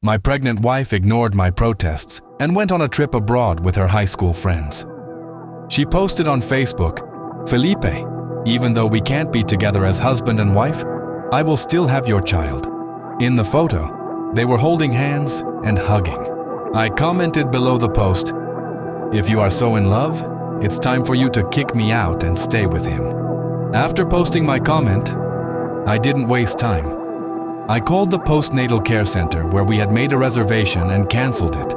My pregnant wife ignored my protests and went on a trip abroad with her high school friends. She posted on Facebook, "Felipe, even though we can't be together as husband and wife, I will still have your child." In the photo, they were holding hands and hugging. I commented below the post, "If you are so in love, it's time for you to kick me out and stay with him." After posting my comment, I didn't waste time. I called the postnatal care center where we had made a reservation and canceled it.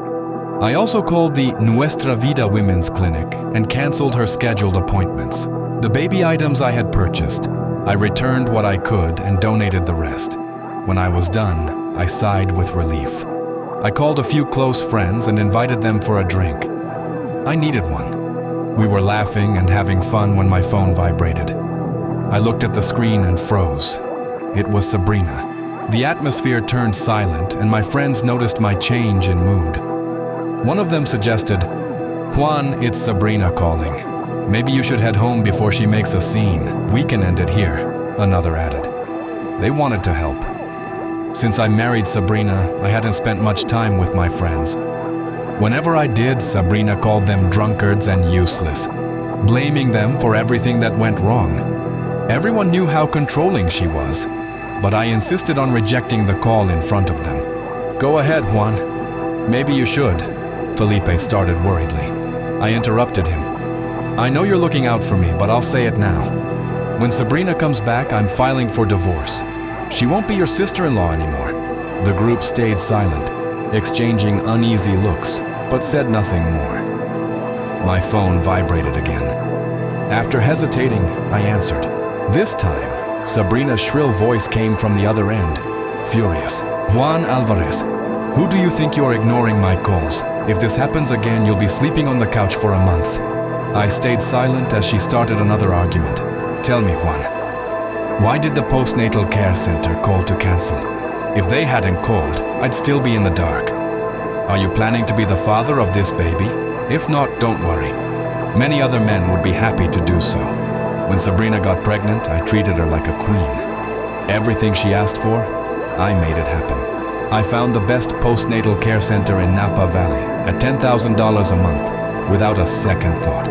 I also called the Nuestra Vida Women's Clinic and canceled her scheduled appointments. The baby items I had purchased, I returned what I could and donated the rest. When I was done, I sighed with relief. I called a few close friends and invited them for a drink. I needed one. We were laughing and having fun when my phone vibrated. I looked at the screen and froze. It was Sabrina. The atmosphere turned silent and my friends noticed my change in mood. One of them suggested, "Juan, it's Sabrina calling. Maybe you should head home before she makes a scene. We can end it here," another added. They wanted to help. Since I married Sabrina, I hadn't spent much time with my friends. Whenever I did, Sabrina called them drunkards and useless, blaming them for everything that went wrong. Everyone knew how controlling she was, but I insisted on rejecting the call in front of them. "Go ahead, Juan. Maybe you should," Felipe started worriedly. I interrupted him. "I know you're looking out for me, but I'll say it now. When Sabrina comes back, I'm filing for divorce. She won't be your sister-in-law anymore." The group stayed silent, exchanging uneasy looks, but said nothing more. My phone vibrated again. After hesitating, I answered. This time, Sabrina's shrill voice came from the other end, furious. "Juan Alvarez, who do you think you're ignoring my calls? If this happens again, you'll be sleeping on the couch for a month." I stayed silent as she started another argument. "Tell me, Juan, why did the postnatal care center call to cancel? If they hadn't called, I'd still be in the dark. Are you planning to be the father of this baby? If not, don't worry. Many other men would be happy to do so. When Sabrina got pregnant, I treated her like a queen. Everything she asked for, I made it happen. I found the best postnatal care center in Napa Valley at $10,000 a month without a second thought.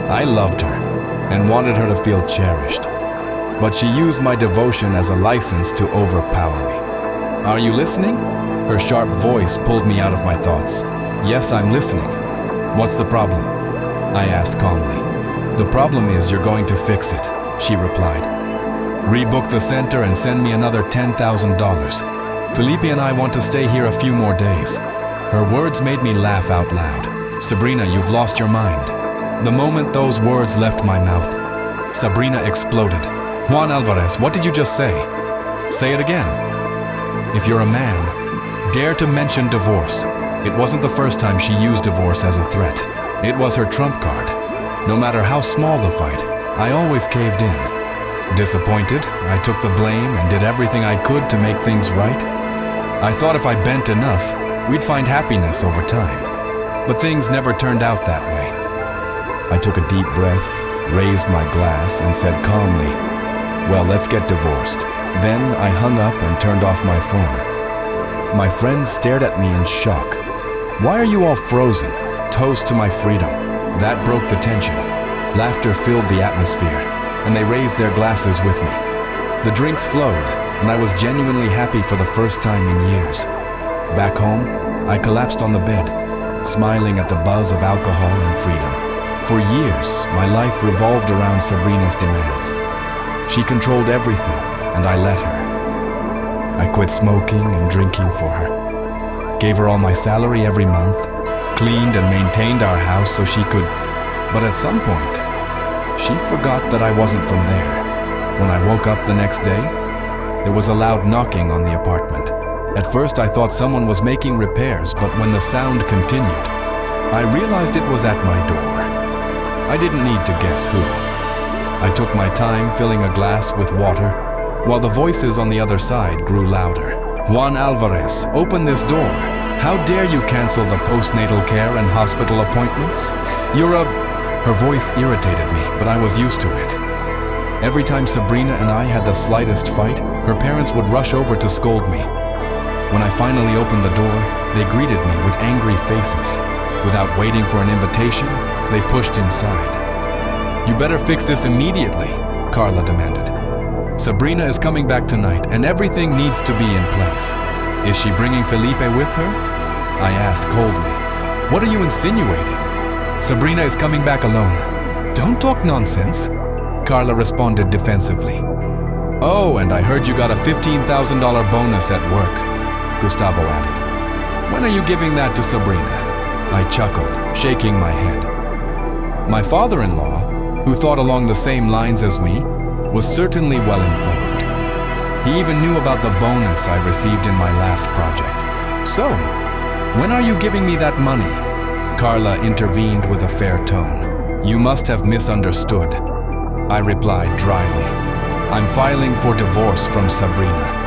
I loved her and wanted her to feel cherished, but she used my devotion as a license to overpower me. "Are you listening?" Her sharp voice pulled me out of my thoughts. "Yes, I'm listening. What's the problem?" I asked calmly. "The problem is you're going to fix it," she replied. "Rebook the center and send me another $10,000. Felipe and I want to stay here a few more days." Her words made me laugh out loud. "Sabrina, you've lost your mind." The moment those words left my mouth, Sabrina exploded. "Juan Alvarez, what did you just say? Say it again. If you're a man, dare to mention divorce." It wasn't the first time she used divorce as a threat. It was her trump card. No matter how small the fight, I always caved in. Disappointed, I took the blame and did everything I could to make things right. I thought if I bent enough, we'd find happiness over time. But things never turned out that way. I took a deep breath, raised my glass, and said calmly, "Well, let's get divorced." Then I hung up and turned off my phone. My friends stared at me in shock. "Why are you all frozen?" "Toast to my freedom." That broke the tension. Laughter filled the atmosphere, and they raised their glasses with me. The drinks flowed, and I was genuinely happy for the first time in years. Back home, I collapsed on the bed, smiling at the buzz of alcohol and freedom. For years, my life revolved around Sabrina's demands. She controlled everything, and I let her. I quit smoking and drinking for her, gave her all my salary every month, cleaned and maintained our house so she could, but at some point, she forgot that I wasn't from there. When I woke up the next day, there was a loud knocking on the apartment. At first I thought someone was making repairs, but when the sound continued, I realized it was at my door. I didn't need to guess who. I took my time filling a glass with water, while the voices on the other side grew louder. "Juan Alvarez, open this door. How dare you cancel the postnatal care and hospital appointments? You're a..." Her voice irritated me, but I was used to it. Every time Sabrina and I had the slightest fight, her parents would rush over to scold me. When I finally opened the door, they greeted me with angry faces. Without waiting for an invitation, they pushed inside. "You better fix this immediately," Carla demanded. "Sabrina is coming back tonight and everything needs to be in place." "Is she bringing Felipe with her?" I asked coldly. "What are you insinuating?" "Sabrina is coming back alone." "Don't talk nonsense," Carla responded defensively. "Oh, and I heard you got a $15,000 bonus at work," Gustavo added. "When are you giving that to Sabrina?" I chuckled, shaking my head. My father-in-law, who thought along the same lines as me, was certainly well informed. He even knew about the bonus I received in my last project. "So, when are you giving me that money?" Carla intervened with a fair tone. "You must have misunderstood," I replied dryly. "I'm filing for divorce from Sabrina."